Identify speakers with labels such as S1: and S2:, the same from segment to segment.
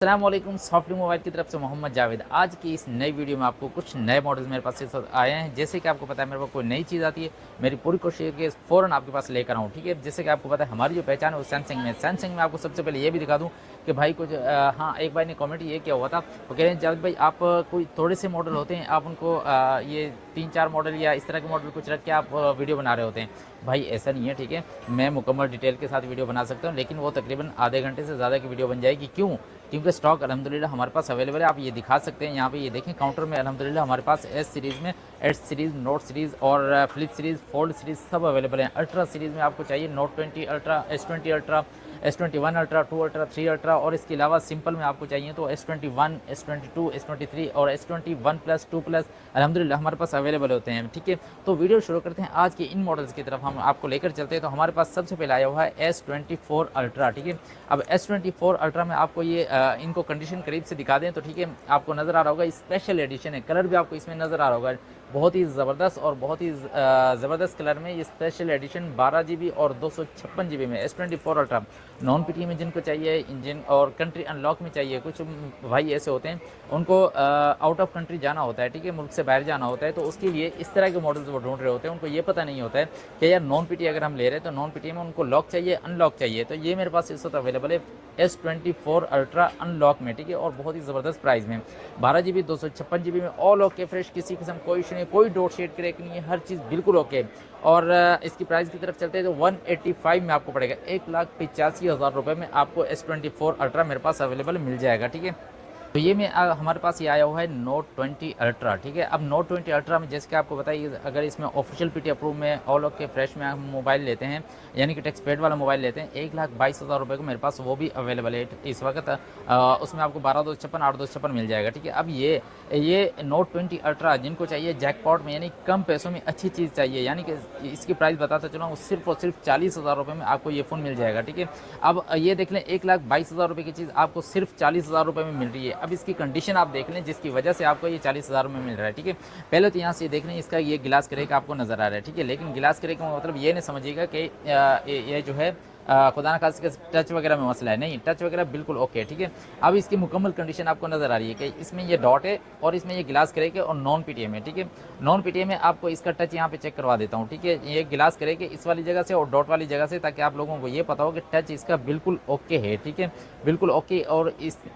S1: अस्सलाम वालेकुम। Soft mobile की तरफ से मोहम्मद जावेद। आज की इस नई वीडियो में आपको कुछ नए मॉडल्स मेरे पास इस वक्त आए हैं। जैसे कि आपको पता है मेरे पास कोई नई चीज़ आती है, मेरी पूरी कोशिश है कि फ़ौरन आपके पास लेकर आऊँ, ठीक है। जैसे कि आपको पता है हमारी जो पहचान है वो सैमसंग में। सैमसंग में आपको सबसे पहले ये भी दिखा दूँ कि भाई कुछ हाँ, एक भाई ने कमेंट ये किया हुआ था, वो कह रहे हैं जावेद भाई आप कोई थोड़े से मॉडल होते हैं, आप उनको ये 3-4 मॉडल या इस तरह के मॉडल कुछ रख के आप वीडियो बना रहे होते हैं। भाई ऐसा नहीं है, ठीक है। मैं मुकम्मल डिटेल के साथ वीडियो बना सकता हूँ, लेकिन वो तकरीबन आधे घंटे से ज़्यादा की वीडियो बन जाएगी। क्यों? क्योंकि स्टॉक अल्हम्दुलिल्लाह हमारे पास अवेलेबल है। आप ये दिखा सकते हैं, यहाँ पे ये देखें काउंटर में अल्हम्दुलिल्लाह हमारे पास एस सीरीज़ में एस सीरीज़, नोट सीरीज़ और फ्लिप सीरीज़, फोल्ड सीरीज़ सब अवेलेबल हैं। अल्ट्रा सीरीज़ में आपको चाहिए note 20 ultra, S20 ultra, S21 ultra, 2 ultra, 3 ultra, और इसके अलावा सिंपल में आपको चाहिए तो S21, S22, S23 और S21 प्लस, 2 प्लस अल्हम्दुलिल्लाह हमारे पास अवेलेबल होते हैं, ठीक है। तो वीडियो शुरू करते हैं। आज के इन मॉडल्स की तरफ हम आपको लेकर चलते हैं। तो हमारे पास सबसे पहले आया हुआ है S24 अल्ट्रा, ठीक है। अब S24 अल्ट्रा में आपको ये इनको कंडीशन करीब से दिखा दें तो ठीक है, आपको नज़र आ रहा होगा स्पेशल एडिशन है। कलर भी आपको इसमें नज़र आ रहा होगा, बहुत ही ज़बरदस्त और बहुत ही ज़बरदस्त कलर में ये स्पेशल एडिशन 12 GB और 256 GB में S24 अल्ट्रा। नॉन पीटी में जिनको चाहिए, इंजन और कंट्री अनलॉक में चाहिए, कुछ भाई ऐसे होते हैं उनको आउट ऑफ कंट्री जाना होता है, ठीक है, मुल्क से बाहर जाना होता है, तो उसके लिए इस तरह के मॉडल्स वो ढूंढ रहे होते हैं। उनको ये पता नहीं होता है कि यार नॉन पीटी अगर हम ले रहे हैं तो नॉन पीटी में उनको लॉक चाहिए, अनलॉक चाहिए। तो ये मेरे पास इस वक्त अवेलेबल है S24 अल्ट्रा अनलॉक में, ठीक है, और बहुत ही ज़बरदस्त प्राइस में 12 GB 256 GB में ऑल ओके फ्रेश, किसी किस्म कोई इशू नहीं, कोई डॉट शेड क्रैक नहीं है, हर चीज़ बिल्कुल ओके। और इसकी प्राइस की तरफ चलते हैं तो 185 में आपको पड़ेगा, 1,85,000 रुपये में आपको S24 अल्ट्रा मेरे पास अवेलेबल मिल जाएगा, ठीक है। तो ये में हमारे पास ये आया हुआ है नोट 20 अल्ट्रा, ठीक है। अब नोट 20 अल्ट्रा में जैसे कि आपको बताइए, अगर इसमें ऑफिशियल पीटी अप्रूव में ऑल ओके फ्रेश में हम मोबाइल लेते हैं, यानी कि टैक्स पेड वाला मोबाइल लेते हैं, 1,22,000 रुपये को मेरे पास वो भी अवेलेबल है इस वक्त। उसमें आपको 12,256, 8,256 मिल जाएगा, ठीक है। अब ये नोट 20 अल्ट्रा जिनको चाहिए जैकपॉट में, यानी कम पैसों में अच्छी चीज़ चाहिए, यानी कि इसकी प्राइस बताता चला सिर्फ और सिर्फ 40,000 रुपये में आपको ये फ़ोन मिल जाएगा, ठीक है। अब ये देख लें, 1,22,000 रुपये की चीज़ आपको सिर्फ 40,000 रुपये में मिल रही है। अब इसकी कंडीशन आप देख लें जिसकी वजह से आपको ये 40,000 में मिल रहा है, ठीक है। पहले तो यहाँ से देख लें, इसका ये गिलास करेगा आपको नज़र आ रहा है, ठीक है, लेकिन गिलास करे का मतलब ये नहीं समझिएगा कि ये जो है खुदा न खास्ता टच वगैरह में मसला है, नहीं, टच वगैरह बिल्कुल ओके, ठीक है। अब इसकी मुकम्मल कंडीशन आपको नज़र आ रही है कि इसमें ये डॉट है और इसमें ये गिलास करेगा और नॉन पीटीएम है, ठीक है। नॉन पीटीएम में आपको इसका टच यहाँ पे चेक करवा देता हूँ, ठीक है। ये गिलास करेगा इस वाली जगह से और डॉट वाली जगह से, ताकि आप लोगों को ये पता हो कि टच इसका बिल्कुल ओके है, ठीक है, बिल्कुल ओके। और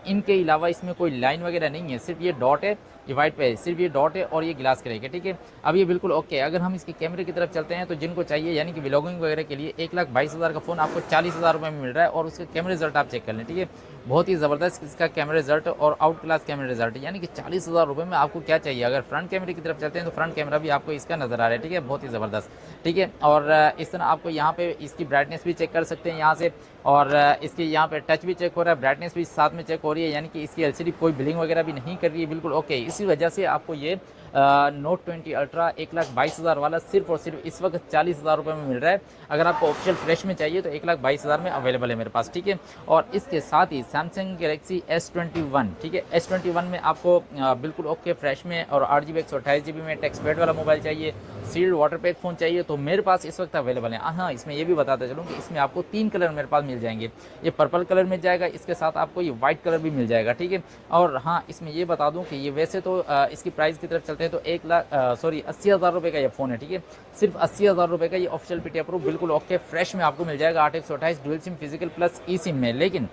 S1: इनके अलावा इसमें कोई लाइन वगैरह नहीं है, सिर्फ ये डॉट है, ये वाइट पे है, सिर्फ ये डॉट है और ये ग्लास करेगा, ठीक है। अब ये बिल्कुल ओके। अगर हम इसके कैमरे की तरफ चलते हैं तो जिनको चाहिए यानी कि व्लॉगिंग वगैरह के लिए 1,22,000 का फ़ोन आपको 40,000 रुपये में मिल रहा है, और उसके कैमरे रिजल्ट आप चेक कर लें, ठीक है। बहुत ही ज़बरदस्त इसका कैमरा रिजल्ट और आउट क्लास कैमरा रिजल्ट, यानी कि 40,000 रुपये में आपको क्या चाहिए। अगर फ्रंट कैमरे की तरफ चलते हैं तो फ्रंट कैमरा भी आपको इसका नज़र आ रहा है, ठीक है, बहुत ही ज़बरदस्त, ठीक है। और इस तरह आपको यहाँ पे इसकी ब्राइटनेस भी चेक कर सकते हैं यहाँ से, और इसकी यहाँ पे टच भी चेक हो रहा है, ब्राइटनेस भी साथ में चेक हो रही है, यानी कि इसकी एलसीडी कोई ब्लिंक वगैरह भी नहीं कर रही है, बिल्कुल ओके। इसी वजह से आपको ये नोट 20 अल्ट्रा 1,22,000 वाला सिर्फ और सिर्फ इस वक्त 40,000 रुपये में मिल रहा है। अगर आपको ऑफिशियल फ्रेश में चाहिए तो 1,22,000 में अवेलेबल है मेरे पास, ठीक है। और इसके साथ ही सैमसंग गैलेक्सी S21, ठीक है, S21 में आपको बिल्कुल ओके फ्रेश में और 8 GB 128 GB में टैक्स पेड वाला मोबाइल चाहिए, सील्ड वाटर पैक फ़ोन चाहिए, तो मेरे पास इस वक्त अवेलेबल है। हाँ, इसमें ये भी बताता चलूँ कि इसमें आपको 3 कलर मेरे पास मिल जाएंगे। ये पर्पल कलर मिल जाएगा, इसके साथ आपको ये वाइट कलर भी मिल जाएगा, ठीक है। और हाँ, इसमें ये बता दूं कि ये वैसे तो इसकी प्राइस की तरफ चलते हैं तो 80,000 रुपये का ये फ़ोन है, ठीक है। सिर्फ 80,000 रुपये का ये ऑफिशियल पीटी अप्रूव बिल्कुल ओके फ्रेश में आपको मिल जाएगा, 8 128 डुअल सिम फिजिकल प्लस ई सिम में। लेकिन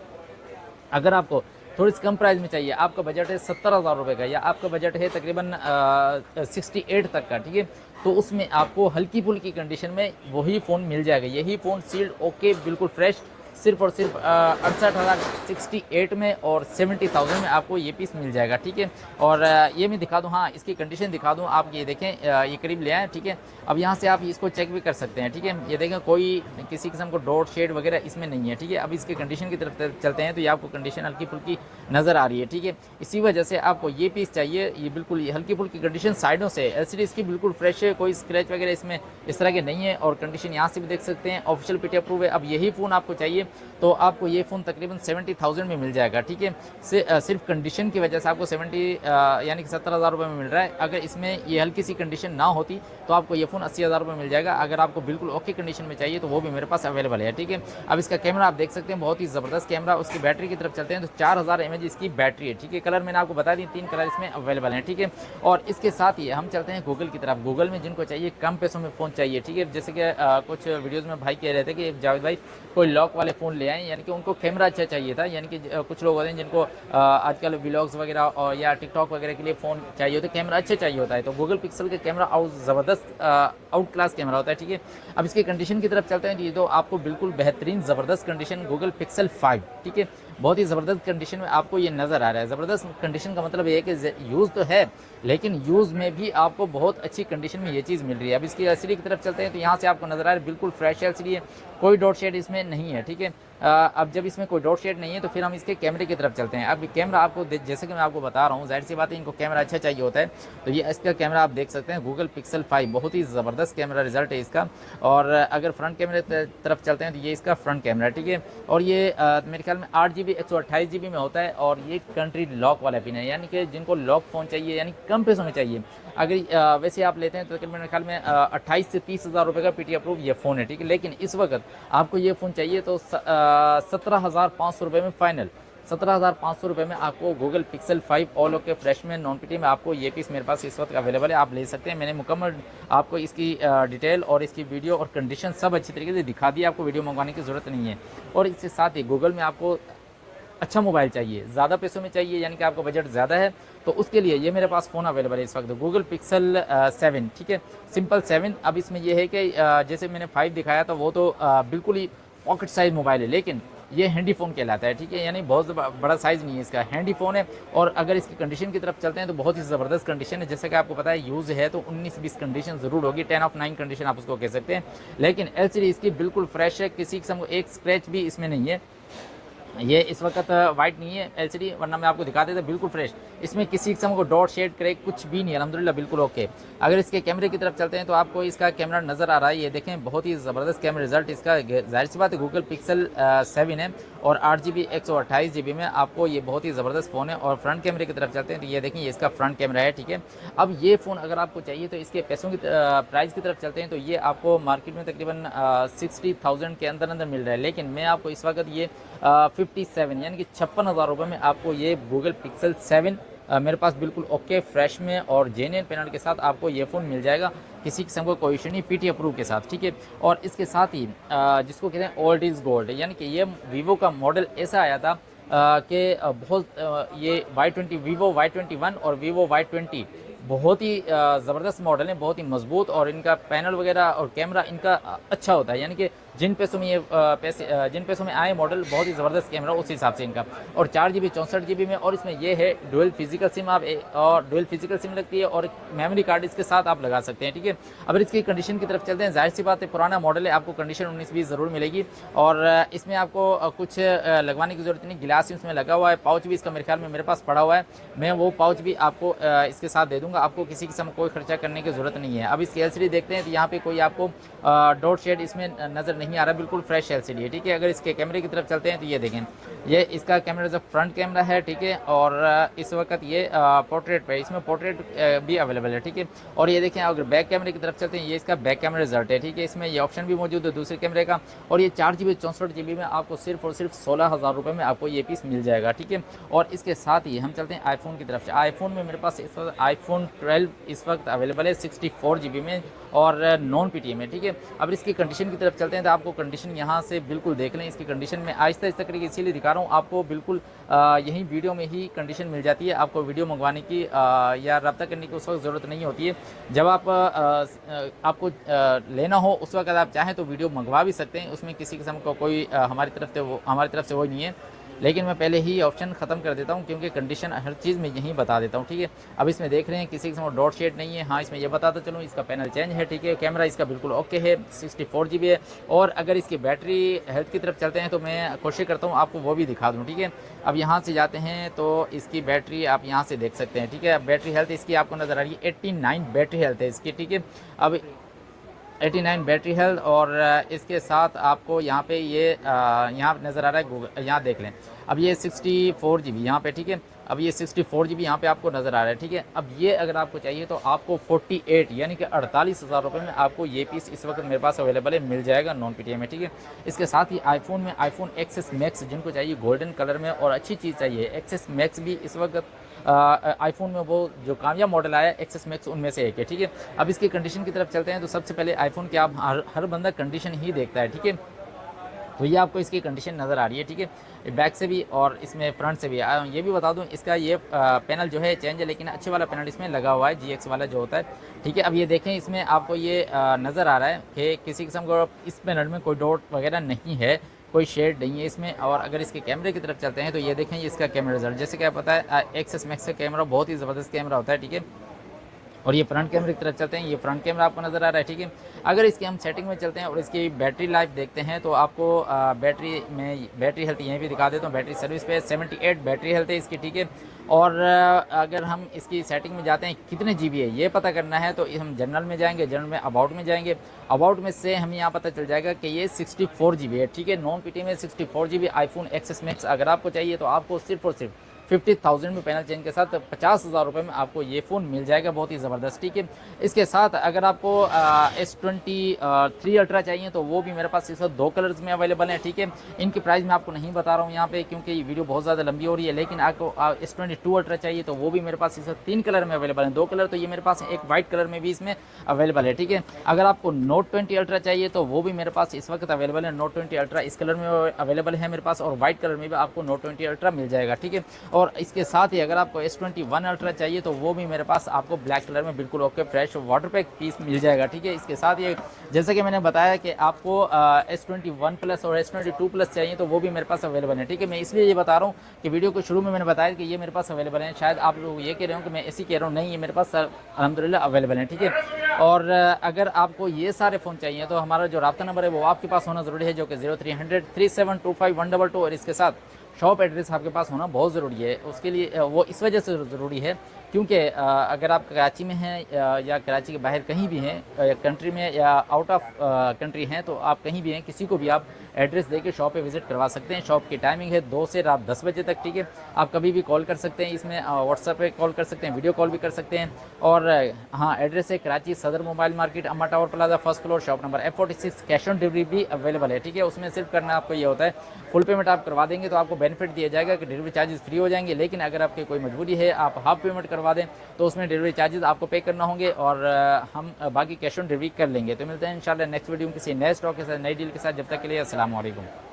S1: अगर आपको थोड़ी सी कम प्राइस में चाहिए, आपका बजट है 70,000 रुपये का, या आपका बजट है तकरीबन 68 तक का, ठीक है, तो उसमें आपको हल्की फुल्की कंडीशन में वही फ़ोन मिल जाएगा। यही फ़ोन सील्ड ओके बिल्कुल फ्रेश सिर्फ और सिर्फ 68,068 में और 70,000 में आपको ये पीस मिल जाएगा, ठीक है। और ये मैं दिखा दूँ, हाँ, इसकी कंडीशन दिखा दूँ, आप ये देखें, ये करीब ले आए, ठीक है। अब यहाँ से आप इसको चेक भी कर सकते हैं, ठीक है। ये देखें कोई किसी किस्म को डॉट शेड वगैरह इसमें नहीं है, ठीक है। अब इसकी कंडीशन की तरफ चलते हैं तो ये आपको कंडीशन हल्की फुल्की नज़र आ रही है, ठीक है। इसी वजह से आपको ये पीस चाहिए, ये बिल्कुल हल्की फुल्की कंडीशन साइडों से, एलसीडी इसकी बिल्कुल फ्रेश है, कोई स्क्रैच वगैरह इसमें इस तरह के नहीं है, और कंडीशन यहाँ से भी देख सकते हैं, ऑफिशियल पीटी अप्रूव है। अब यही फ़ोन आपको चाहिए चाहिए तो आपको ये फ़ोन तकरीबन 70,000 में मिल जाएगा, ठीक है। सिर्फ कंडीशन की वजह से आपको 70 यानी कि 70,000 रुपये में मिल रहा है। अगर इसमें ये हल्की सी कंडीशन ना होती तो आपको ये फ़ोन 80,000 रुपये मिल जाएगा। अगर आपको बिल्कुल ओके कंडीशन में चाहिए तो वो भी मेरे पास अवेलेबल है, ठीक है। अब इसका कैमरा आप देख सकते हैं, बहुत ही ज़बरदस्त कैमरा। उसकी बैटरी की तरफ चलते हैं तो 4000 mAh इसकी बैटरी है, ठीक है। कलर मैंने आपको बता दी, 3 कलर इसमें अवेलेबल हैं, ठीक है। और इसके साथ ही हम चलते हैं गूगल की तरफ। गूगल में जिनको चाहिए कम पैसों में फ़ोन चाहिए, ठीक है। जैसे कि कुछ वीडियोज़ में भाई कह रहे थे कि जावेद भाई कोई लॉक वाले फ़ोन ले आएँ, यानी कि उनको कैमरा अच्छा चाहिए था। यानी कि कुछ लोग होते हैं जिनको आजकल व्लॉग्स वगैरह और या टिकटॉक वगैरह के लिए फ़ोन चाहिए होता है, कैमरा अच्छे चाहिए होता है, तो गूगल पिक्सल का कैमरा ज़बरदस्त आउट क्लास कैमरा होता है, ठीक है। अब इसकी कंडीशन की तरफ चलते हैं, ये तो आपको बिल्कुल बेहतरीन ज़बरदस्त कंडीशन गूगल पिक्सल 5, ठीक है। बहुत ही ज़बरदस्त कंडीशन में आपको ये नज़र आ रहा है। ज़बरदस्त कंडीशन का मतलब ये है कि यूज़ तो है, लेकिन यूज़ में भी आपको बहुत अच्छी कंडीशन में ये चीज़ मिल रही है। अब इसकी एलसीडी की तरफ चलते हैं तो यहाँ से आपको नज़र आ रहा है बिल्कुल फ्रेश एलसीडी है, कोई डॉट शेड इसमें नहीं है, ठीक है। अब जब इसमें कोई डॉट शेड नहीं है तो फिर हम इसके कैमरे की तरफ चलते हैं। अब कैमरा आपको जैसे कि मैं आपको बता रहा हूँ, जाहिर सी बात है इनको कैमरा अच्छा चाहिए होता है, तो ये इसका कैमरा आप देख सकते हैं गूगल पिक्सल 5, बहुत ही ज़बरदस्त कैमरा रिजल्ट है इसका। और अगर फ्रंट कैमरे तरफ चलते हैं तो ये इसका फ्रंट कैमरा, ठीक है। और ये मेरे ख्याल में 8GB 128GB में होता है, और ये कंट्री लॉक वाला पिन है, यानी कि जिनको लॉक फ़ोन चाहिए, यानी कम पैसों में चाहिए। अगर वैसे आप लेते हैं तो मेरे ख्याल में 28 से 30,000 रुपये का पीटी अप्रूव ये फ़ोन है, ठीक है। लेकिन इस वक्त आपको ये फ़ोन चाहिए तो 17,500 रुपये में फ़ाइनल, 17,500 रुपये में आपको Google pixel 5 all okay fresh में नॉन पीटी में आपको ये पीस मेरे पास इस वक्त अवेलेबल है, आप ले सकते हैं। मैंने मुकम्मल आपको इसकी डिटेल और इसकी वीडियो और कंडीशन सब अच्छी तरीके से दिखा दी, आपको वीडियो मंगवाने की ज़रूरत नहीं है। और इसके साथ ही गूगल में आपको अच्छा मोबाइल चाहिए, ज़्यादा पैसों में चाहिए, यानी कि आपको बजट ज़्यादा है, तो उसके लिए ये मेरे पास फ़ोन अवेलेबल है इस वक्त गूगल पिक्सल 7, ठीक है, सिंपल 7। अब इसमें यह है कि जैसे मैंने 5 दिखाया था वो तो बिल्कुल ही पॉकेट साइज़ मोबाइल है, लेकिन ये हैंडी फ़ोन कहलाता है, ठीक है। यानी बहुत बड़ा साइज़ नहीं है इसका, हैंडी फ़ोन है। और अगर इसकी कंडीशन की तरफ चलते हैं तो बहुत ही ज़बरदस्त कंडीशन है। जैसे कि आपको पता है यूज़ है तो 19-20 कंडीशन ज़रूर होगी, 10 ऑफ 9 कंडीशन आप उसको कह सकते हैं। लेकिन एलसीडी इसकी बिल्कुल फ्रेश है, किसी किस्म को एक स्क्रैच भी इसमें नहीं है। ये इस वक्त वाइट नहीं है एलसीडी, वरना मैं आपको दिखा देता, बिल्कुल फ्रेश, इसमें किसी किस्म को डॉट शेड क्रैक कुछ भी नहीं है, अल्हम्दुलिल्लाह बिल्कुल ओके। अगर इसके कैमरे की तरफ चलते हैं तो आपको इसका कैमरा नज़र आ रहा है, ये देखें बहुत ही ज़बरदस्त कैमरा रिजल्ट इसका। जाहिर सी बात है गूगल पिक्सल 7 है और 8GB 128GB में आपको ये बहुत ही ज़बरदस्त फ़ोन है। और फ्रंट कैमरे की तरफ चलते हैं तो ये देखें, ये इसका फ्रंट कैमरा है, ठीक है। अब ये फ़ोन अगर आपको चाहिए तो इसके पैसों की प्राइस की तरफ चलते हैं तो ये आपको मार्केट में तकरीबन 60,000 के अंदर अंदर मिल रहा है, लेकिन मैं आपको इस वक्त ये 57 यानी कि 56,000 रुपये में आपको ये गूगल पिक्सल 7 मेरे पास बिल्कुल ओके फ्रेश में और जेन्युइन पैनल के साथ आपको ये फ़ोन मिल जाएगा, किसी किस्म का कोई इशू नहीं, पीटी अप्रूव के साथ, ठीक है। और इसके साथ ही जिसको कहते हैं ओल्ड इज़ गोल्ड, यानी कि ये वीवो का मॉडल ऐसा आया था कि बहुत ये Y20 वीवो Y21 और वीवो Y20 बहुत ही ज़बरदस्त मॉडल है, बहुत ही मजबूत, और इनका पैनल वगैरह और कैमरा इनका अच्छा होता है। यानी कि जिन पैसों में ये जिन पैसों में आए मॉडल, बहुत ही ज़बरदस्त कैमरा उस हिसाब से इनका। और 4GB 64GB में, और इसमें यह है डुअल फिजिकल सिम आप और डुअल फिजिकल सिम लगती है, और मेमोरी कार्ड इसके साथ आप लगा सकते हैं, ठीक है। अगर इसकी कंडीशन की तरफ चलते हैं, जाहिर सी बात है पुराना मॉडल है, आपको कंडीशन 19-20 ज़रूर मिलेगी। और इसमें आपको कुछ लगवाने की ज़रूरत नहीं, गिलास इसमें लगा हुआ है, पाउच भी इसका मेरे ख्याल में मेरे पास पड़ा हुआ है, मैं वो पाउच भी आपको इसके साथ दे दूँगा, आपको किसी किस्म कोई खर्चा करने की ज़रूरत नहीं है। अब इसकी एलसीडी देखते हैं तो यहाँ पे कोई आपको डॉट शेड इसमें नज़र नहीं आ रहा, बिल्कुल फ्रेश एलसीडी है, ठीक है। अगर इसके कैमरे की तरफ चलते हैं तो ये देखें, ये इसका कैमरा जो फ्रंट कैमरा है, ठीक है। और इस वक्त ये पोर्ट्रेट पे, इसमें पोर्ट्रेट भी अवेलेबल है, ठीक है। और ये देखें, अगर बैक कैमरे की तरफ चलते हैं, ये इसका बैक कैमरा रिजल्ट है, ठीक है। इसमें ये ऑप्शन भी मौजूद है दूसरे कैमरे का। और ये 4GB 64GB में आपको सिर्फ और सिर्फ 16,000 रुपये में आपको ये पीस मिल जाएगा, ठीक है। और इसके साथ ही हम चलते हैं आईफोन की तरफ से। आईफोन में मेरे पास इस वक्त आईफोन 12 इस वक्त अवेलेबल है 64GB में और नॉन पीटी में, ठीक है। अब इसकी कंडीशन की तरफ चलते हैं तो आपको कंडीशन यहाँ से बिल्कुल देख लें। इसकी कंडीशन में आहिस्ता आहिस्ता करके इसीलिए दिखा रहा हूँ आपको, बिल्कुल यही वीडियो में ही कंडीशन मिल जाती है। आपको वीडियो मंगवाने की या रब्ता करने की उस वक्त ज़रूरत नहीं होती है। जब आपको लेना हो उस वक्त आप चाहें तो वीडियो मंगवा भी सकते हैं, उसमें किसी किस्म का कोई हमारी तरफ से वो नहीं है। लेकिन मैं पहले ही ऑप्शन ख़त्म कर देता हूँ क्योंकि कंडीशन हर चीज़ में यहीं बता देता हूँ, ठीक है। अब इसमें देख रहे हैं किसी किस्म का डॉट शेड नहीं है। हाँ, इसमें ये बताता चलूँ, इसका पैनल चेंज है, ठीक है। कैमरा इसका बिल्कुल ओके है, 64GB है। और अगर इसकी बैटरी हेल्थ की तरफ चलते हैं तो मैं कोशिश करता हूँ आपको वो भी दिखा दूँ, ठीक है। अब यहाँ से जाते हैं तो इसकी बैटरी आप यहाँ से देख सकते हैं, ठीक है। बैटरी हेल्थ इसकी आपको नज़र आ रही है 89 बैटरी हेल्थ है इसकी, ठीक है। अब 89 बैटरी हेल्थ, और इसके साथ आपको यहाँ पे ये यहाँ नज़र आ रहा है गूगल, यहाँ देख लें। अब ये 64 GB यहाँ पे, ठीक है। अब ये 64 GB यहाँ पे आपको नज़र आ रहा है, ठीक है। अब ये अगर आपको चाहिए तो आपको 48 यानी कि 48,000 रुपये में आपको ये पीस इस वक्त मेरे पास अवेलेबल है, मिल जाएगा नॉन PTA में, ठीक है। इसके साथ ही आईफोन में आईफोन एक्सेस मैक्स जिनको चाहिए गोल्डन कलर में और अच्छी चीज़ चाहिए, एक्सेस मैक्स भी इस वक्त आईफोन में वो जो कामयाब मॉडल आया एक्सेस मैक्स उनमें से एक है, ठीक है। अब इसकी कंडीशन की तरफ चलते हैं। तो सबसे पहले आईफोन की आप हर बंदा कंडीशन ही देखता है, ठीक है। तो ये आपको इसकी कंडीशन नज़र आ रही है, ठीक है, बैक से भी और इसमें फ्रंट से भी। ये भी बता दूं इसका ये पैनल जो है चेंज है, लेकिन अच्छे वाला पैनल इसमें लगा हुआ है, GX वाला जो होता है, ठीक है। अब ये देखें, इसमें आपको ये नज़र आ रहा है कि किसी किस्म का इस पैनल में कोई डॉट वगैरह नहीं है, कोई शेड नहीं है इसमें। और अगर इसके कैमरे की तरफ चलते हैं तो ये देखें इसका कैमरा रिजल्ट, जैसे कि आप पता है एक्सेस मैक्स का कैमरा बहुत ही ज़बरदस्त कैमरा होता है, ठीक है। और ये फ्रंट कैमरे की तरफ चलते हैं, ये फ्रंट कैमरा आपको नज़र आ रहा है, ठीक है। अगर इसकी हम सेटिंग में चलते हैं और इसकी बैटरी लाइफ देखते हैं तो आपको बैटरी हेल्थ यहीं भी दिखा देता हूँ। बैटरी सर्विस पे 78 बैटरी हेल्थ है इसकी, ठीक है। और अगर हम इसकी सेटिंग में जाते हैं कितने GB है ये पता करना है तो हम जनरल में जाएंगे, जनरल में अबाउट में जाएंगे, अबाउट में से हमें यहाँ पता चल जाएगा कि ये 64 GB है, ठीक है। नॉन PTA में 64 GB आईफोन एक्सेस मैक्स अगर आपको चाहिए तो आपको सिर्फ और सिर्फ 50,000 में पैनल चेंज के साथ 50,000 रुपये में आपको ये फ़ोन मिल जाएगा, बहुत ही ज़बरदस्त, ठीक है। इसके साथ अगर आपको S23 अल्ट्रा चाहिए तो वो भी मेरे पास इस वक्त 2 कलर्स में अवेलेबल है, ठीक है। इनकी प्राइस मैं आपको नहीं बता रहा हूँ यहाँ पे क्योंकि ये वीडियो बहुत ज़्यादा लंबी हो रही है, लेकिन आपको S22 अल्ट्रा चाहिए तो वो भी मेरे पास इस वक्त 3 कलर में अवेलेबल है। 2 कलर तो ये मेरे पास एक वाइट कलर में भी इसमें अवेलेबल है, ठीक है। अगर आपको Note 20 अल्ट्रा चाहिए तो वो भी मेरे पास इस वक्त अवेलेबल है। Note 20 अल्ट्रा इस कलर में अवेलेबल है मेरे पास, और वाइट कलर में भी आपको Note 20 अल्ट्रा मिल जाएगा, ठीक है। और इसके साथ ही अगर आपको S21 अल्ट्रा चाहिए तो वो भी मेरे पास आपको ब्लैक कलर में बिल्कुल okay fresh water pack piece मिल जाएगा, ठीक है। इसके साथ ये जैसे कि मैंने बताया कि आपको S21 प्लस और S22 प्लस चाहिए तो वो भी मेरे पास अवेलेबल है, ठीक है। मैं इसलिए ये बता रहा हूँ कि वीडियो को शुरू में मैंने बताया कि ये मेरे पास अवेलेबल है, शायद आप लोग ये कह रहे हो कि मैं ऐसी कह रहा हूँ, नहीं, ये मेरे पास अल्हम्दुलिल्लाह अवेलेबल है, ठीक है। और अगर आपको ये सारे फ़ोन चाहिए तो हमारा जो रब्ता नंबर है वो आपके पास होना ज़रूरी है, जो कि 0300 3725 122, और इसके साथ शॉप एड्रेस आपके पास होना बहुत ज़रूरी है। उसके लिए वो इस वजह से ज़रूरी है क्योंकि अगर आप कराची में हैं या कराची के बाहर कहीं भी हैं कंट्री में या आउट ऑफ कंट्री हैं, तो आप कहीं भी हैं किसी को भी आप एड्रेस देके शॉप पे विज़िट करवा सकते हैं। शॉप की टाइमिंग है 2 से रात 10 बजे तक, ठीक है। आप कभी भी कॉल कर सकते हैं, इसमें व्हाट्सएप पे कॉल कर सकते हैं, वीडियो कॉल भी कर सकते हैं। और हाँ, एड्रेस है कराची सदर मोबाइल मार्केट, अम्मा tower plaza, first floor, shop number F46। Cash on delivery भी अवेलेबल है, ठीक है। उसमें सिर्फ करना आपको ये होता है, फुल पेमेंट आप करवा देंगे तो आपको बेनिफिट दिया जाएगा कि डिलीवरी चार्जेस फ्री हो जाएंगे। लेकिन अगर आपकी कोई मजबूरी है, आप हाफ पेमेंट करवा दें तो उसमें डिलीवरी चार्जेस आपको पे करना होंगे और हम बाकी कैश ऑन डिलीवरी कर लेंगे। तो मिलते हैं इंशाल्लाह नेक्स्ट वीडियो में किसी नए स्टॉक के साथ, नई डील के साथ। जब तक के लिए अस्सलाम वालेकुम।